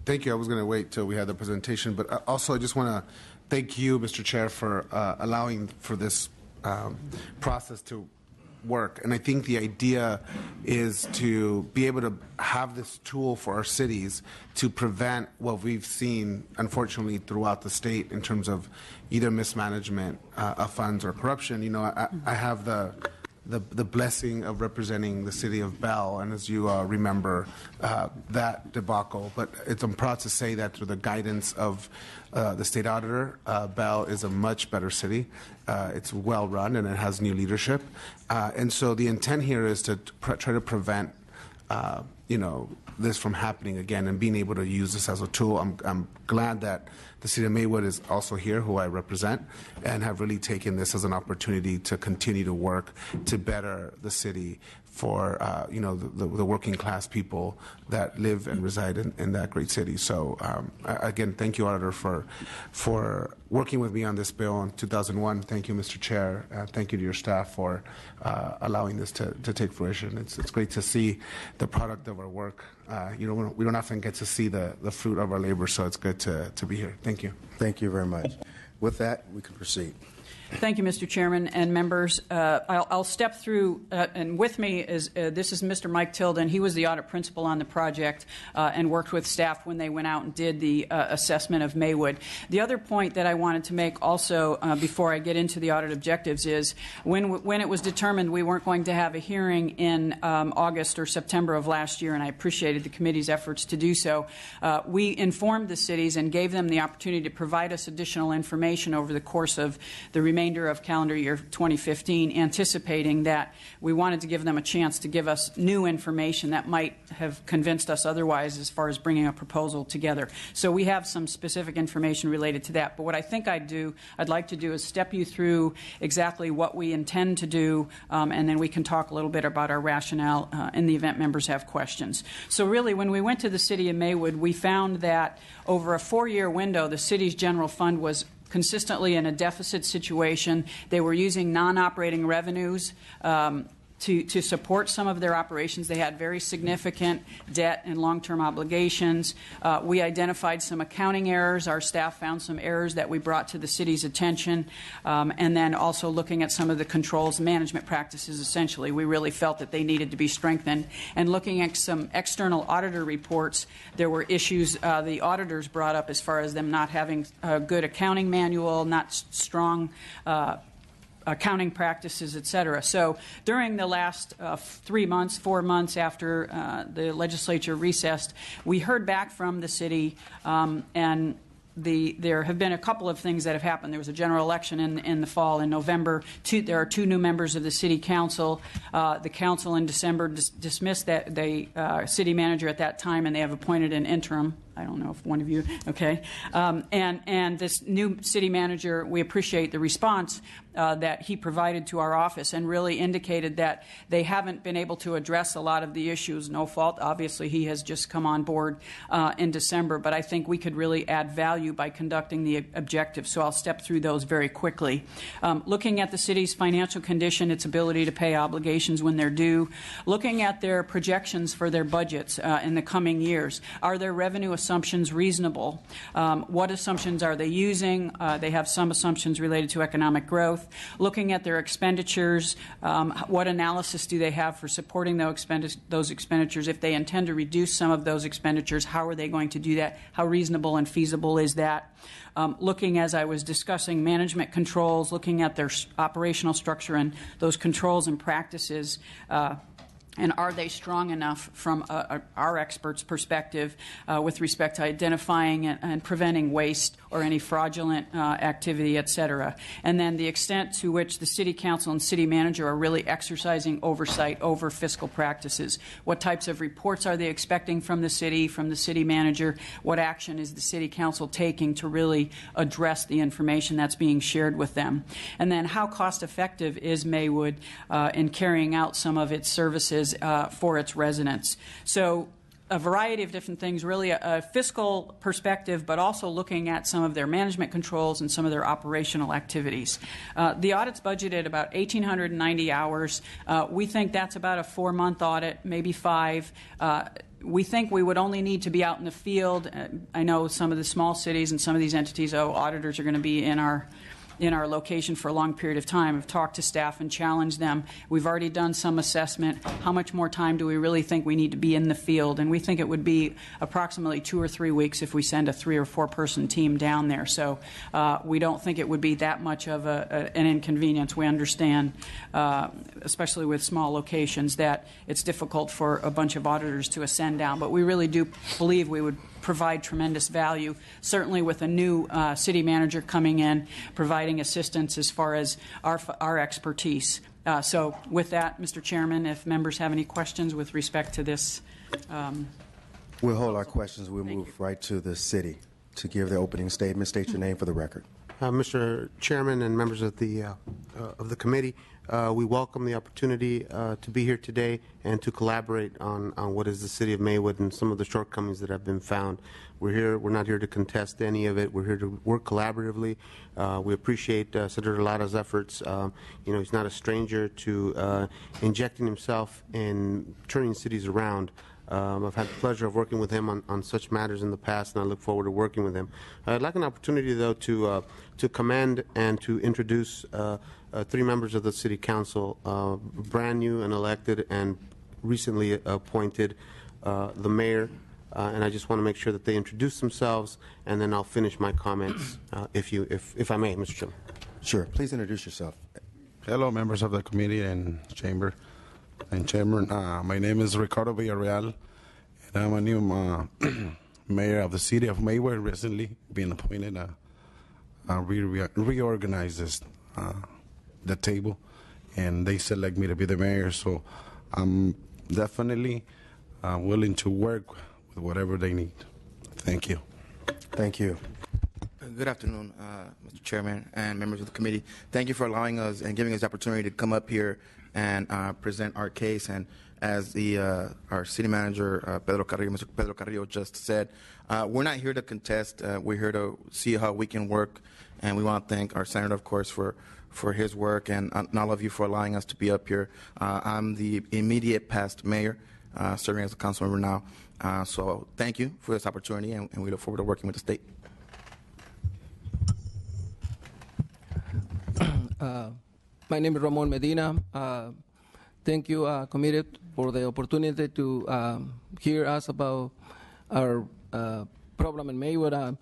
Thank you. I was going to wait till we had the presentation, but also I just want to thank you, Mr. Chair, for allowing for this process to work. And I think the idea is to be able to have this tool for our cities to prevent what we've seen, unfortunately, throughout the state in terms of either mismanagement of funds or corruption. You know, I have the blessing of representing the city of Bell, and as you remember that debacle. But I'm proud to say that through the guidance of the state auditor, Bell is a much better city. It's well run and it has new leadership. And so the intent here is to try to prevent this from happening again and being able to use this as a tool. I'm glad that the city of Maywood is also here, who I represent, and have really taken this as an opportunity to continue to work to better the city for the working class people that live and reside in that great city. So again, thank you, Auditor, for working with me on this bill in 2001. Thank you, Mr. Chair. Thank you to your staff for allowing this to take fruition. It's great to see the product of our work. We don't often get to see the fruit of our labor, so it's good to be here. Thank you. Thank you very much. With that, we can proceed. Thank you, Mr. Chairman and members. I'll step through, and with me is this is Mr. Mike Tilden. He was the audit principal on the project and worked with staff when they went out and did the assessment of Maywood. The other point that I wanted to make also before I get into the audit objectives is when it was determined we weren't going to have a hearing in August or September of last year, and I appreciated the committee's efforts to do so, we informed the cities and gave them the opportunity to provide us additional information over the course of the remainder of calendar year 2015, anticipating that we wanted to give them a chance to give us new information that might have convinced us otherwise as far as bringing a proposal together. So we have some specific information related to that. But what I think I'd like to do is step you through exactly what we intend to do, and then we can talk a little bit about our rationale in the event members have questions. So really, when we went to the city of Maywood, we found that over a 4-year window, the city's general fund was consistently in a deficit situation. They were using non-operating revenues to support some of their operations. They had very significant debt and long-term obligations. We identified some accounting errors. Our staff found some errors that we brought to the city's attention. And then also looking at some of the controls management practices, essentially. We really felt that they needed to be strengthened. And looking at some external auditor reports, there were issues the auditors brought up as far as them not having a good accounting manual, not strong accounting practices, et cetera. So during the last 4 months after the legislature recessed, we heard back from the city, and there have been a couple of things that have happened. There was a general election in the fall in November. There are 2 new members of the city council. The council in December dismissed the city manager at that time, and they have appointed an interim. I don't know if one of you, okay. And this new city manager, we appreciate the response that he provided to our office and really indicated that they haven't been able to address a lot of the issues. No fault. Obviously, he has just come on board in December, but I think we could really add value by conducting the objectives. So I'll step through those very quickly. Looking at the city's financial condition, its ability to pay obligations when they're due, looking at their projections for their budgets in the coming years. Are their revenue assumptions reasonable? What assumptions are they using? They have some assumptions related to economic growth. Looking at their expenditures, what analysis do they have for supporting those expenditures? If they intend to reduce some of those expenditures, how are they going to do that? How reasonable and feasible is that? Looking, as I was discussing, management controls, looking at their operational structure and those controls and practices, and are they strong enough from our experts' perspective with respect to identifying and preventing waste or any fraudulent activity, et cetera? And then the extent to which the city council and city manager are really exercising oversight over fiscal practices. What types of reports are they expecting from the city manager? What action is the city council taking to really address the information that's being shared with them? And then how cost effective is Maywood in carrying out some of its services for its residents? So a variety of different things, really a fiscal perspective, but also looking at some of their management controls and some of their operational activities. The audit's budgeted about 1,890 hours. We think that's about a 4-month audit, maybe 5. we think we would only need to be out in the field. I know some of the small cities and some of these entities, auditors are going to be in our location for a long period of time. I've talked to staff and challenged them. We've already done some assessment. How much more time do we really think we need to be in the field? And we think it would be approximately 2 or 3 weeks if we send a 3 or 4 person team down there. So we don't think it would be that much of an inconvenience. We understand, especially with small locations, that it's difficult for a bunch of auditors to ascend down. But we really do believe we would provide tremendous value, certainly with a new city manager coming in, providing assistance as far as our expertise. So with that, Mr. Chairman, if members have any questions with respect to this. We'll hold our questions. We'll move right to the city to give their opening statement. State your name for the record. Mr. Chairman and members of the committee, we welcome the opportunity to be here today and to collaborate on what is the City of Maywood and some of the shortcomings that have been found. We're not here to contest any of it. We're here to work collaboratively. We appreciate Senator Lara's efforts. He's not a stranger to injecting himself in turning cities around. I've had the pleasure of working with him on such matters in the past, and I look forward to working with him. I'd like an opportunity, though, to commend and to introduce 3 members of the City Council, brand new and elected and recently appointed, the mayor, and I just want to make sure that they introduce themselves, and then I'll finish my comments, if I may, Mr. Chairman. Sure. Please introduce yourself. Hello, members of the committee and chamber. And Chairman, my name is Ricardo Villarreal, and I'm a new mayor of the city of Maywood, recently being appointed. Reorganized the table, and they select me to be the mayor, so I'm definitely willing to work with whatever they need. Thank you. Thank you. Good afternoon, Mr. Chairman and members of the committee. Thank you for allowing us and giving us the opportunity to come up here and present our case. And as our city manager, Mr. Pedro Carrillo just said, we're not here to contest. We're here to see how we can work. And we want to thank our senator, of course, for his work, and all of you for allowing us to be up here. I'm the immediate past mayor, serving as a council member now. So thank you for this opportunity, and we look forward to working with the state. My name is Ramon Medina. Thank you, committee, for the opportunity to hear us about our problem in Maywood. I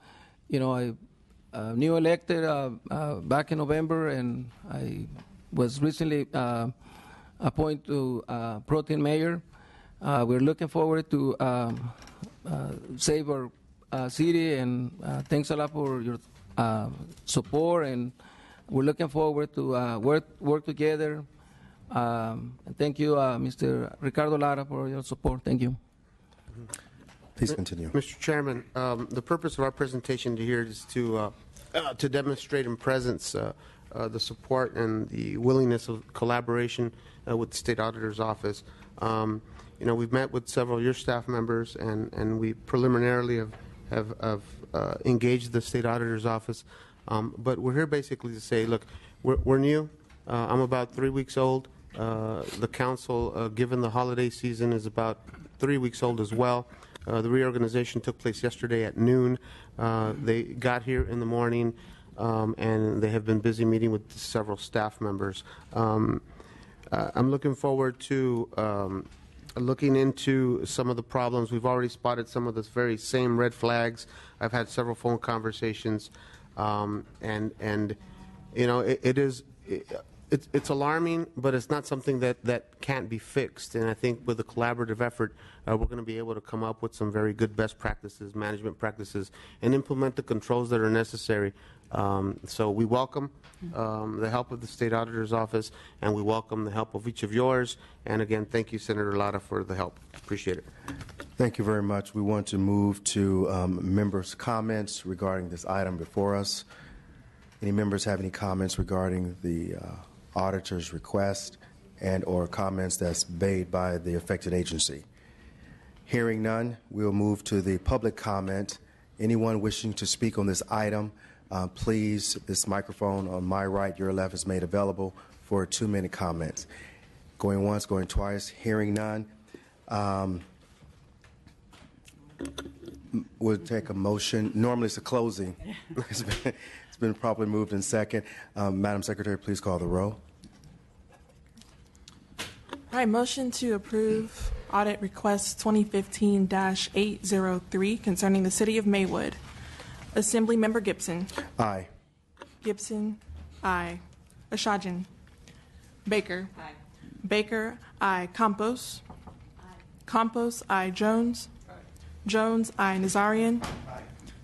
new elected back in November, and I was recently appointed to pro-tem mayor. We're looking forward to save our city, and thanks a lot for your support, and we're looking forward to work together. And thank you, Mr. Ricardo Lara, for your support. Thank you. Please continue. Mr. Chairman, the purpose of our presentation here is to demonstrate in presence the support and the willingness of collaboration with the State Auditor's Office. We've met with several of your staff members, and we preliminarily have engaged the State Auditor's Office. But we're here basically to say, look, we're new. I'm about 3 weeks old. The council, given the holiday season, is about 3 weeks old as well. The reorganization took place yesterday at noon. They got here in the morning, and they have been busy meeting with several staff members. I'm looking forward to looking into some of the problems. We've already spotted some of the very same red flags. I've had several phone conversations, it's alarming, but it's not something that can't be fixed. And I think with a collaborative effort, we're going to be able to come up with some very good best practices, management practices, and implement the controls that are necessary. So we welcome the help of the State Auditor's Office, and we welcome the help of each of yours. And again, thank you, Senator Lara, for the help. Appreciate it. Thank you very much. We want to move to members' comments regarding this item before us. Any members have any comments regarding the auditor's request and or comments that's made by the affected agency? Hearing none, we'll move to the public comment. Anyone wishing to speak on this item, please, this microphone on my right, your left, is made available for a 2-minute comment. Going once, going twice, hearing none. We'll take a motion. Normally it's a closing. It's been properly moved in second. Madam Secretary, please call the roll. All right, motion to approve audit request 2015-803 concerning the City of Maywood. Assembly Member Gibson. Aye. Gibson, aye. Ashajan. Baker. Aye. Baker, aye. Campos. Campos, aye. Jones. Jones, aye. Nazarian.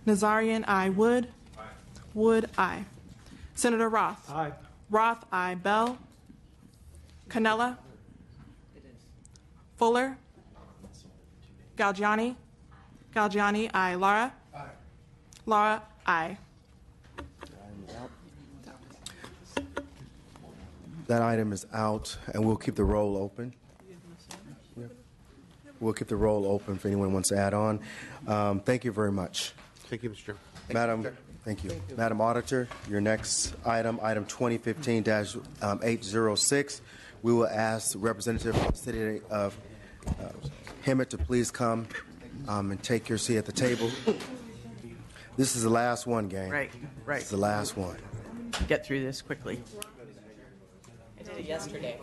Nazarian, aye. Wood. Wood, aye. Senator Roth. Aye. Roth, aye. Bell. Canella. Fuller. Galgiani. Galgiani, aye. Lara. Lara, aye. That item is out, and we'll keep the roll open. We'll keep the roll open if anyone wants to add on. Thank you very much. Thank you, Mr. Chair. Madam, thank you. Madam Auditor, your next item, item 2015-806. We will ask the representative of the City of Hemet to please come and take your seat at the table. This is the last one, gang. Right. This is the last one. Get through this quickly. I did it yesterday.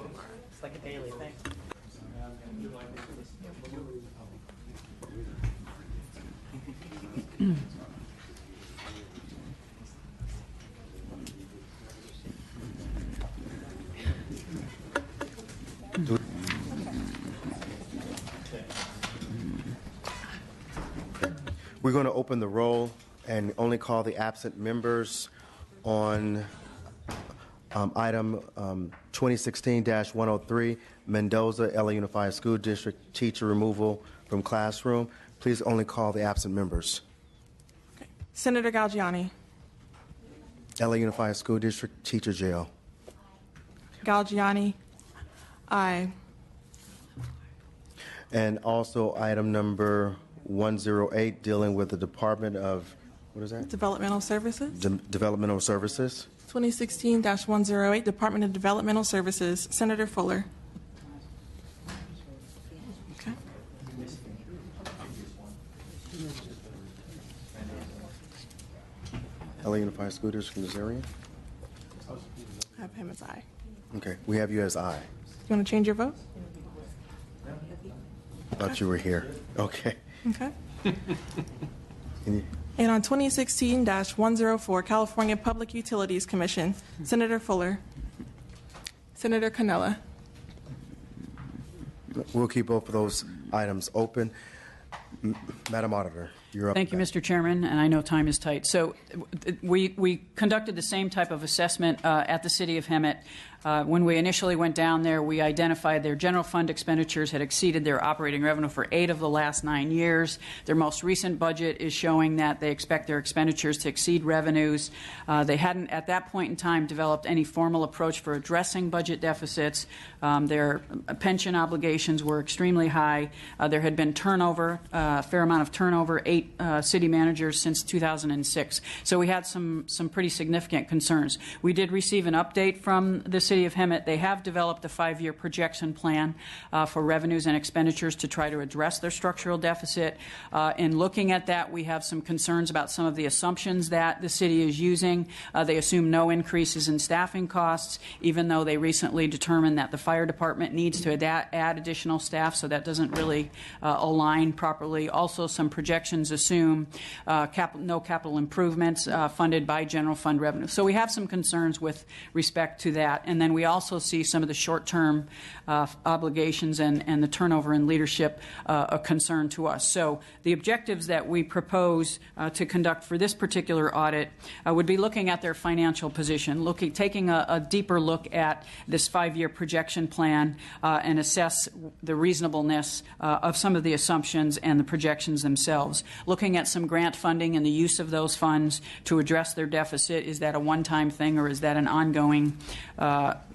It's like a daily thing. We're going to open the roll and only call the absent members on item 2016-103, Mendoza, LA Unified School District teacher removal from classroom. Please only call the absent members. Senator Galgiani. LA Unified School District teacher jail. Galgiani, aye. And also item number 108, dealing with the Department of, what is that? Developmental Services. Developmental Services. 2016-108, Department of Developmental Services. Senator Fuller. Okay. LA Unified School District from this area? I have him as aye. Okay, we have you as aye. You want to change your vote? Thought you were here. Okay. Okay. Can you- And on 2016-104, California Public Utilities Commission, Senator Fuller. Senator Canella. We'll keep both of those items open. Madam Auditor, you're up. Thank you, Mr. Chairman, and I know time is tight. So we conducted the same type of assessment at the City of Hemet. When we initially went down there, we identified their general fund expenditures had exceeded their operating revenue for 8 of the last 9 years. Their most recent budget is showing that they expect their expenditures to exceed revenues. They hadn't, at that point in time, developed any formal approach for addressing budget deficits. Their pension obligations were extremely high. There had been turnover, a fair amount of turnover, 8 city managers since 2006. So we had some pretty significant concerns. We did receive an update from the City of Hemet. They have developed a 5-year projection plan for revenues and expenditures to try to address their structural deficit. In looking at that, we have some concerns about some of the assumptions that the city is using. They assume no increases in staffing costs, even though they recently determined that the fire department needs to add additional staff, so that doesn't really align properly. Also, some projections assume no capital improvements funded by general fund revenue. So we have some concerns with respect to that. And then we also see some of the short-term obligations and the turnover in leadership a concern to us. So the objectives that we propose to conduct for this particular audit would be looking at their financial position, taking a deeper look at this 5-year projection plan and assess the reasonableness of some of the assumptions and the projections themselves. Looking at some grant funding and the use of those funds to address their deficit. Is that a one-time thing, or is that an ongoing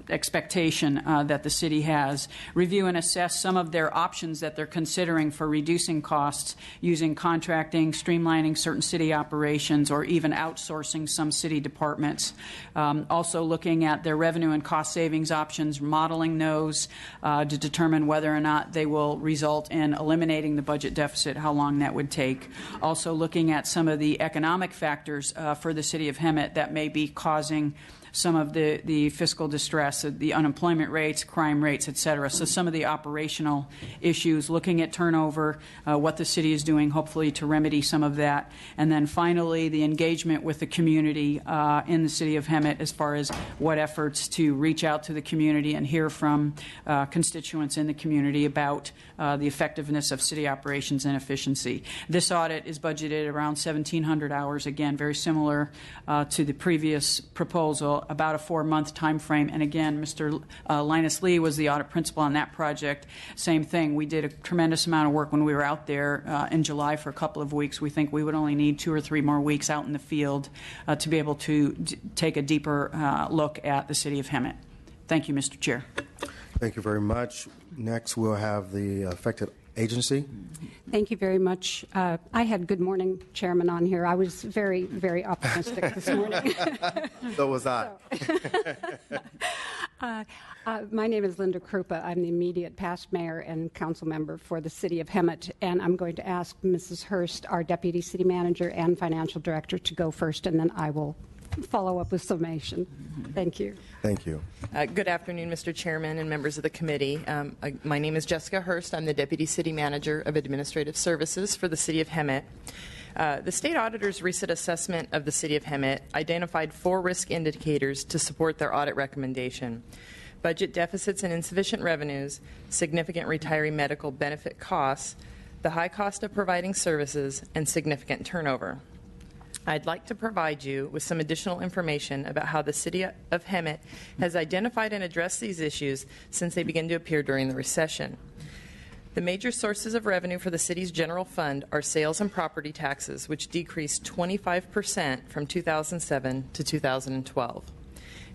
expectation that the city has. Review and assess some of their options that they're considering for reducing costs using contracting, streamlining certain city operations, or even outsourcing some city departments. Also looking at their revenue and cost savings options, modeling those to determine whether or not they will result in eliminating the budget deficit, how long that would take. Also looking at some of the economic factors for the city of Hemet that may be causing some of the fiscal distress, the unemployment rates, crime rates, et cetera. So some of the operational issues, looking at turnover, what the city is doing, hopefully to remedy some of that. And then finally, the engagement with the community in the city of Hemet as far as what efforts to reach out to the community and hear from constituents in the community about the effectiveness of city operations and efficiency. This audit is budgeted around 1,700 hours, again, very similar to the previous proposal, about a 4-month time frame. And again, Mr. Linus Lee was the audit principal on that project. Same thing. We did a tremendous amount of work when we were out there in July for a couple of weeks. We think we would only need 2 or 3 more weeks out in the field to be able to take a deeper look at the city of Hemet. Thank you, Mr. Chair. Thank you very much. Next, we'll have the affected agency. Thank you very much. I had Good Morning Chairman on here. I was very, very optimistic this morning. So was I. My name is Linda Krupa. I'm the immediate past mayor and council member for the city of Hemet, and I'm going to ask Mrs. Hurst, our deputy city manager and financial director, to go first, and then I will follow up with summation. Thank you. Thank you. Good afternoon, Mr. Chairman and members of the committee. My name is Jessica Hurst. I'm the Deputy City Manager of Administrative Services for the City of Hemet. The State Auditor's recent assessment of the City of Hemet identified 4 risk indicators to support their audit recommendation: budget deficits and insufficient revenues, significant retiree medical benefit costs, the high cost of providing services, and significant turnover. I'd like to provide you with some additional information about how the City of Hemet has identified and addressed these issues since they began to appear during the recession. The major sources of revenue for the city's general fund are sales and property taxes, which decreased 25% from 2007 to 2012.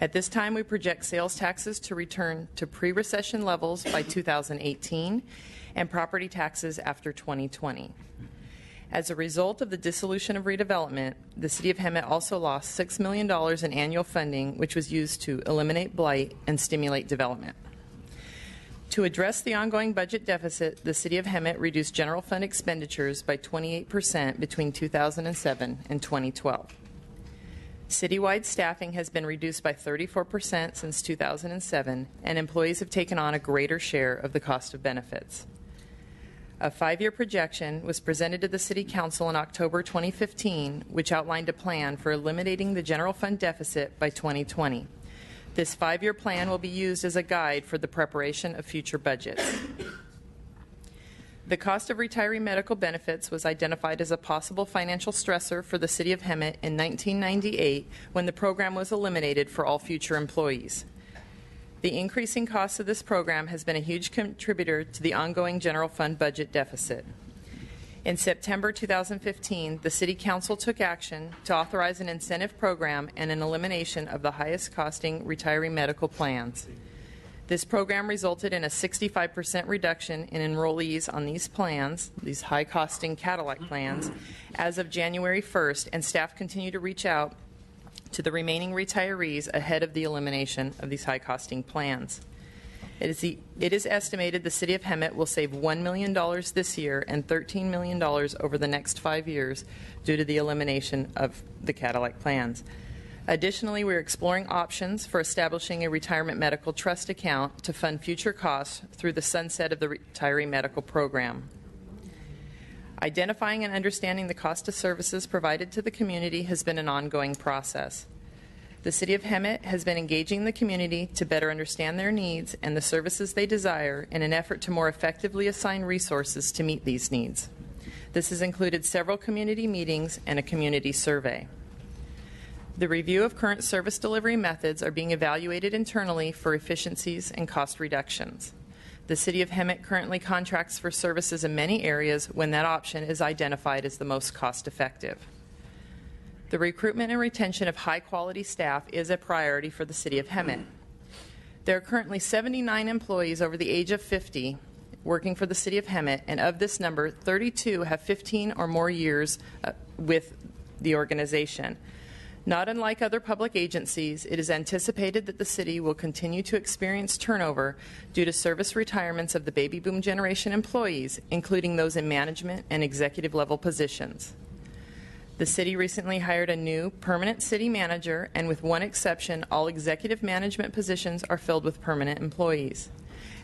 At this time, we project sales taxes to return to pre-recession levels by 2018 and property taxes after 2020. As a result of the dissolution of redevelopment, the City of Hemet also lost $6 million in annual funding, which was used to eliminate blight and stimulate development. To address the ongoing budget deficit, the City of Hemet reduced general fund expenditures by 28% between 2007 and 2012. Citywide staffing has been reduced by 34% since 2007, and employees have taken on a greater share of the cost of benefits. A 5-year projection was presented to the City Council in October 2015, which outlined a plan for eliminating the general fund deficit by 2020. This 5-year plan will be used as a guide for the preparation of future budgets. The cost of retiree medical benefits was identified as a possible financial stressor for the City of Hemet in 1998 when the program was eliminated for all future employees. The increasing cost of this program has been a huge contributor to the ongoing general fund budget deficit. In September 2015, the City Council took action to authorize an incentive program and an elimination of the highest costing retiree medical plans. This program resulted in a 65% reduction in enrollees on these plans, these high costing Cadillac plans, as of January 1st, and staff continue to reach out to the remaining retirees ahead of the elimination of these high-costing plans. It is estimated the City of Hemet will save $1 million this year and $13 million over the next 5 years due to the elimination of the Cadillac plans. Additionally, we are exploring options for establishing a retirement medical trust account to fund future costs through the sunset of the retiree medical program. Identifying and understanding the cost of services provided to the community has been an ongoing process. The City of Hemet has been engaging the community to better understand their needs and the services they desire in an effort to more effectively assign resources to meet these needs. This has included several community meetings and a community survey. The review of current service delivery methods are being evaluated internally for efficiencies and cost reductions. The City of Hemet currently contracts for services in many areas when that option is identified as the most cost-effective. The recruitment and retention of high-quality staff is a priority for the City of Hemet. There are currently 79 employees over the age of 50 working for the City of Hemet, and of this number, 32 have 15 or more years with the organization. Not unlike other public agencies, it is anticipated that the city will continue to experience turnover due to service retirements of the baby boom generation employees, including those in management and executive level positions. The city recently hired a new permanent city manager, and with one exception, all executive management positions are filled with permanent employees.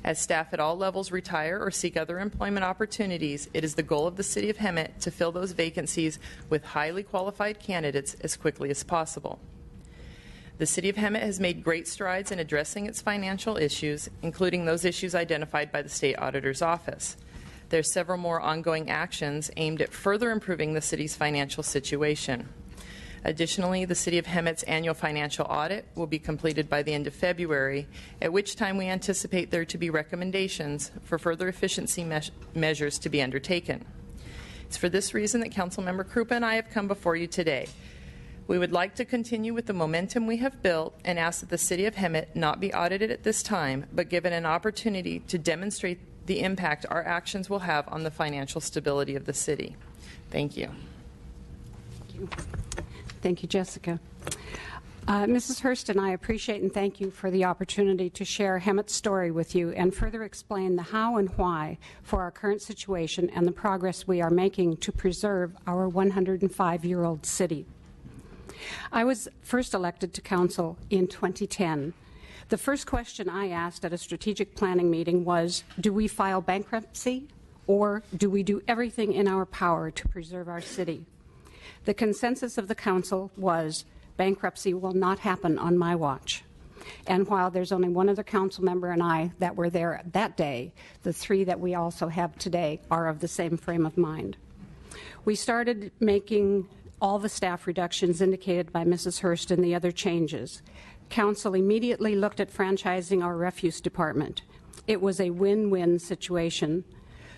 As staff at all levels retire or seek other employment opportunities, it is the goal of the City of Hemet to fill those vacancies with highly qualified candidates as quickly as possible. The City of Hemet has made great strides in addressing its financial issues, including those issues identified by the State Auditor's Office. There are several more ongoing actions aimed at further improving the city's financial situation. Additionally, the City of Hemet's annual financial audit will be completed by the end of February, at which time we anticipate there to be recommendations for further efficiency measures to be undertaken. It's for this reason that Councilmember Krupa and I have come before you today. We would like to continue with the momentum we have built and ask that the City of Hemet not be audited at this time, but given an opportunity to demonstrate the impact our actions will have on the financial stability of the city. Thank you. Thank you. Thank you, Jessica. Mrs. Hurst and I appreciate and thank you for the opportunity to share Hemet's story with you and further explain the how and why for our current situation and the progress we are making to preserve our 105-year-old city. I was first elected to council in 2010. The first question I asked at a strategic planning meeting was, do we file bankruptcy or do we do everything in our power to preserve our city? The consensus of the council was bankruptcy will not happen on my watch. And while there's only one other council member and I that were there that day, the three that we also have today are of the same frame of mind. We started making all the staff reductions indicated by Mrs. Hurst and the other changes. Council immediately looked at franchising our refuse department. It was a win-win situation.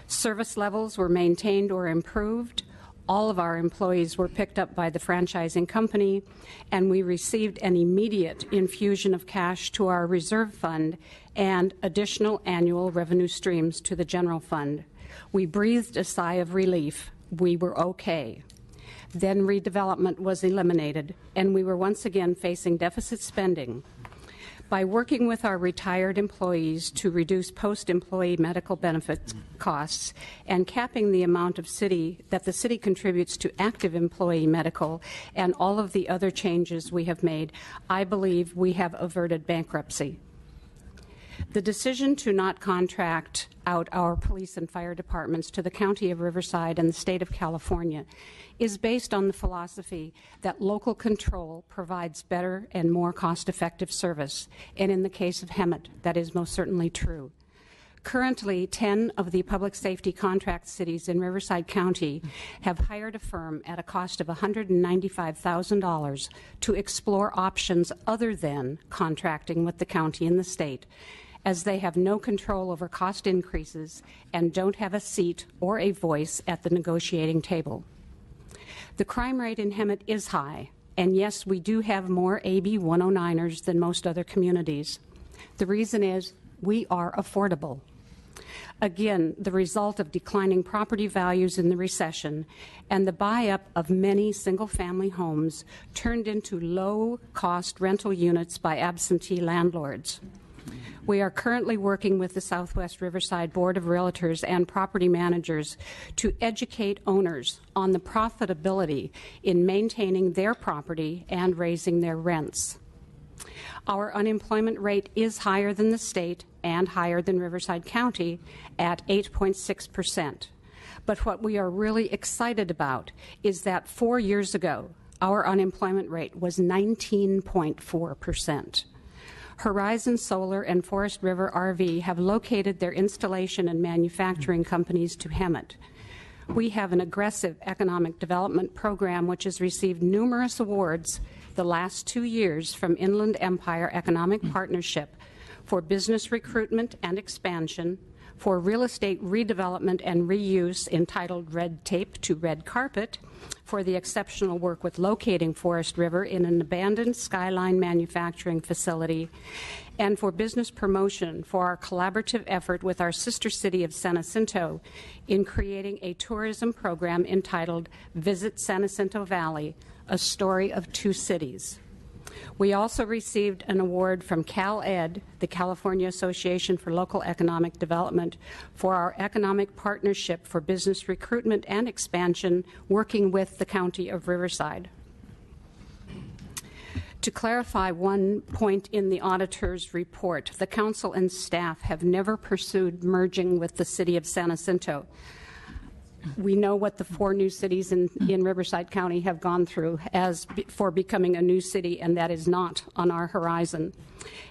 Service levels were maintained or improved. All of our employees were picked up by the franchising company, and we received an immediate infusion of cash to our reserve fund and additional annual revenue streams to the general fund. We breathed a sigh of relief. We were okay. Then redevelopment was eliminated, and we were once again facing deficit spending. By working with our retired employees to reduce post-employee medical benefits costs and capping the amount of that the city contributes to active employee medical and all of the other changes we have made, I believe we have averted bankruptcy. The decision to not contract out our police and fire departments to the County of Riverside and the State of California is based on the philosophy that local control provides better and more cost-effective service, and in the case of Hemet, that is most certainly true. Currently, 10 of the public safety contract cities in Riverside County have hired a firm at a cost of $195,000 to explore options other than contracting with the county and the state, as they have no control over cost increases and don't have a seat or a voice at the negotiating table. The crime rate in Hemet is high, and yes, we do have more AB 109ers than most other communities. The reason is we are affordable. Again, the result of declining property values in the recession and the buy-up of many single-family homes turned into low-cost rental units by absentee landlords. We are currently working with the Southwest Riverside Board of Realtors and property managers to educate owners on the profitability in maintaining their property and raising their rents. Our unemployment rate is higher than the state and higher than Riverside County at 8.6%. But what we are really excited about is that 4 years ago, our unemployment rate was 19.4%. Horizon Solar and Forest River RV have located their installation and manufacturing companies to Hemet. We have an aggressive economic development program which has received numerous awards the last 2 years from Inland Empire Economic Partnership for business recruitment and expansion, for real estate redevelopment and reuse entitled Red Tape to Red Carpet, for the exceptional work with locating Forest River in an abandoned Skyline manufacturing facility, and for business promotion for our collaborative effort with our sister city of San Jacinto in creating a tourism program entitled Visit San Jacinto Valley, a story of two cities. We also received an award from CalEd, the California Association for Local Economic Development, for our economic partnership for business recruitment and expansion, working with the County of Riverside. To clarify one point in the auditor's report, the council and staff have never pursued merging with the city of San Jacinto. We know what the 4 new cities in Riverside County have gone through for becoming a new city, and that is not on our horizon.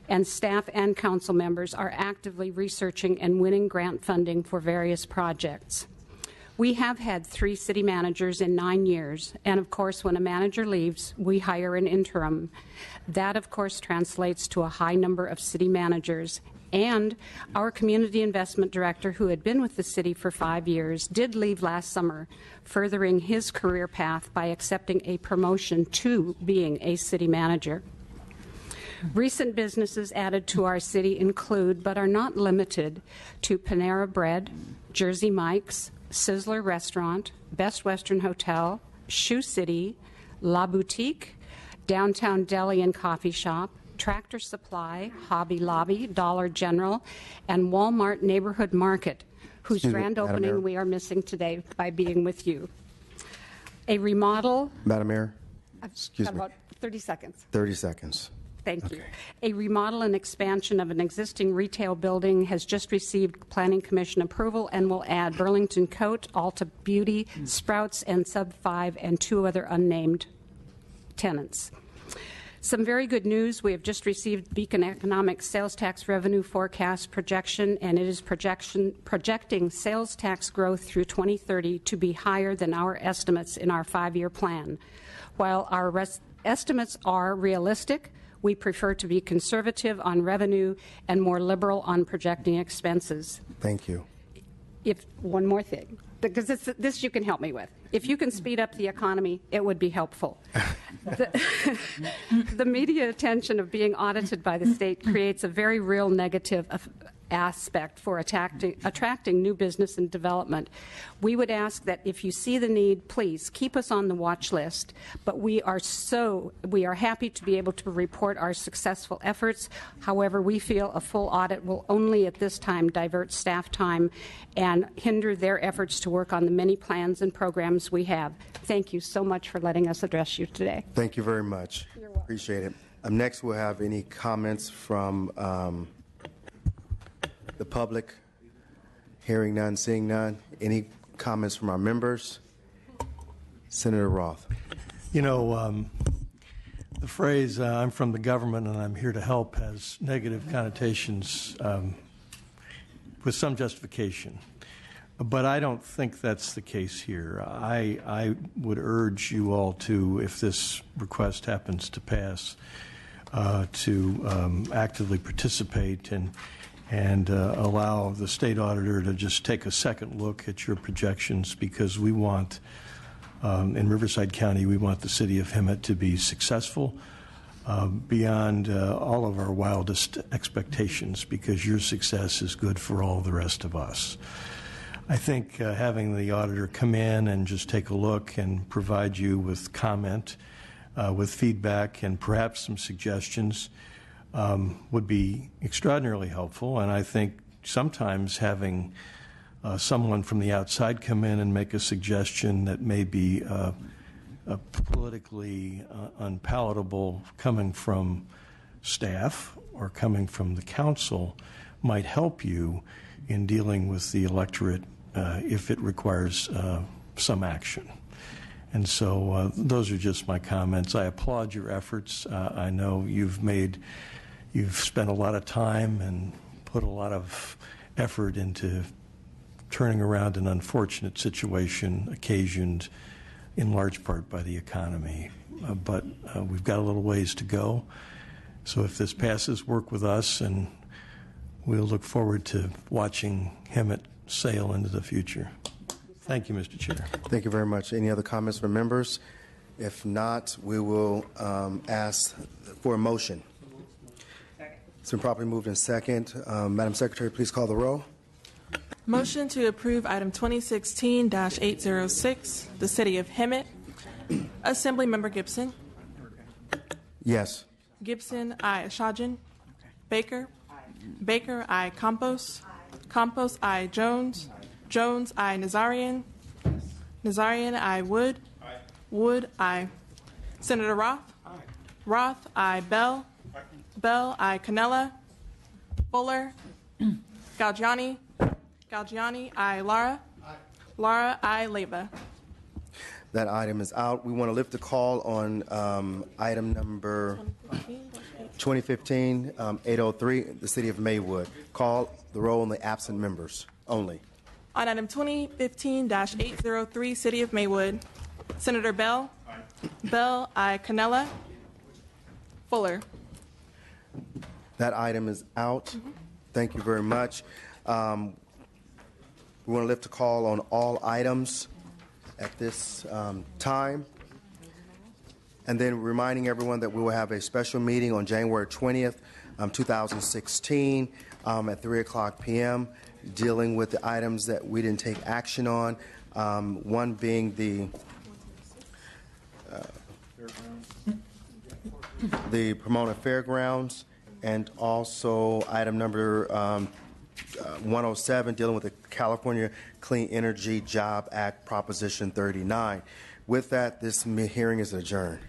And staff and council members are actively researching and winning grant funding for various projects. We have had 3 city managers in 9 years, and of course, when a manager leaves, we hire an interim. That, of course, translates to a high number of city managers. And our community investment director, who had been with the city for 5 years, did leave last summer, furthering his career path by accepting a promotion to being a city manager. Recent businesses added to our city include, but are not limited to, Panera Bread, Jersey Mike's, Sizzler Restaurant, Best Western Hotel, Shoe City, La Boutique, Downtown Deli and Coffee Shop, Tractor Supply, Hobby Lobby, Dollar General, and Walmart Neighborhood Market, whose grand opening we are missing today by being with you. A remodel. Madam Mayor, excuse me. About 30 seconds. 30 seconds. Thank you. A remodel and expansion of an existing retail building has just received Planning Commission approval and will add Burlington Coat, Ulta Beauty, Sprouts, and Sub 5, and 2 other unnamed tenants. Some very good news. We have just received Beacon Economic sales tax revenue forecast projection, and it is projecting sales tax growth through 2030 to be higher than our estimates in our 5-year plan. While our estimates are realistic, we prefer to be conservative on revenue and more liberal on projecting expenses. Thank you. One more thing, because this you can help me with. If you can speed up the economy, it would be helpful. The media attention of being audited by the state creates a very real negative aspect for attracting new business and development. We would ask that if you see the need, please keep us on the watch list. But we are happy to be able to report our successful efforts. However, we feel a full audit will only at this time divert staff time and hinder their efforts to work on the many plans and programs we have. Thank you so much for letting us address you today. Thank you very much. You're welcome. Appreciate it. Next, we'll have any comments from the public. Hearing none, seeing none. Any comments from our members? Senator Roth. You know, the phrase, I'm from the government and I'm here to help, has negative connotations with some justification. But I don't think that's the case here. I would urge you all to, if this request happens to pass, to actively participate and allow the state auditor to just take a second look at your projections, because we want, in Riverside County, we want the city of Hemet to be successful beyond all of our wildest expectations, because your success is good for all the rest of us. I think having the auditor come in and just take a look and provide you with comment, with feedback, and perhaps some suggestions would be extraordinarily helpful. And I think sometimes having someone from the outside come in and make a suggestion that may be politically unpalatable coming from staff or coming from the council might help you in dealing with the electorate if it requires some action. And so those are just my comments. I applaud your efforts. I know you've spent a lot of time and put a lot of effort into turning around an unfortunate situation occasioned in large part by the economy. But we've got a little ways to go. So if this passes, work with us, and we'll look forward to watching Hemet sail into the future. Thank you, Mr. Chair. Thank you very much. Any other comments from members? If not, we will ask for a motion. It's been properly moved in second. Madam Secretary, please call the roll. Motion to approve item 2016-806, the City of Hemet. Assemblymember Gibson. Yes. Gibson, I. Ashajan. Baker. Baker, I. Campos. Campos, I. Jones. Jones, I. Nazarian. Nazarian, I. Wood. Wood, I. Senator Roth. Roth, I. Bell. Bell, I. Canella. Fuller. Galgiani. Galgiani, I. Lara. Lara, I. Leyva. That item is out. We want to lift a call on item number 2015-803, the City of Maywood. Call the roll on the absent members only. On item 2015-803, City of Maywood, Senator Bell. Bell, I. Canella. Fuller. That item is out. Thank you very much. We want to lift a call on all items at this time. And then reminding everyone that we will have a special meeting on January 20th, 2016 at 3 o'clock p.m. dealing with the items that we didn't take action on, one being the Pomona Fairgrounds, and also item number 107, dealing with the California Clean Energy Job Act Proposition 39. With that, this hearing is adjourned.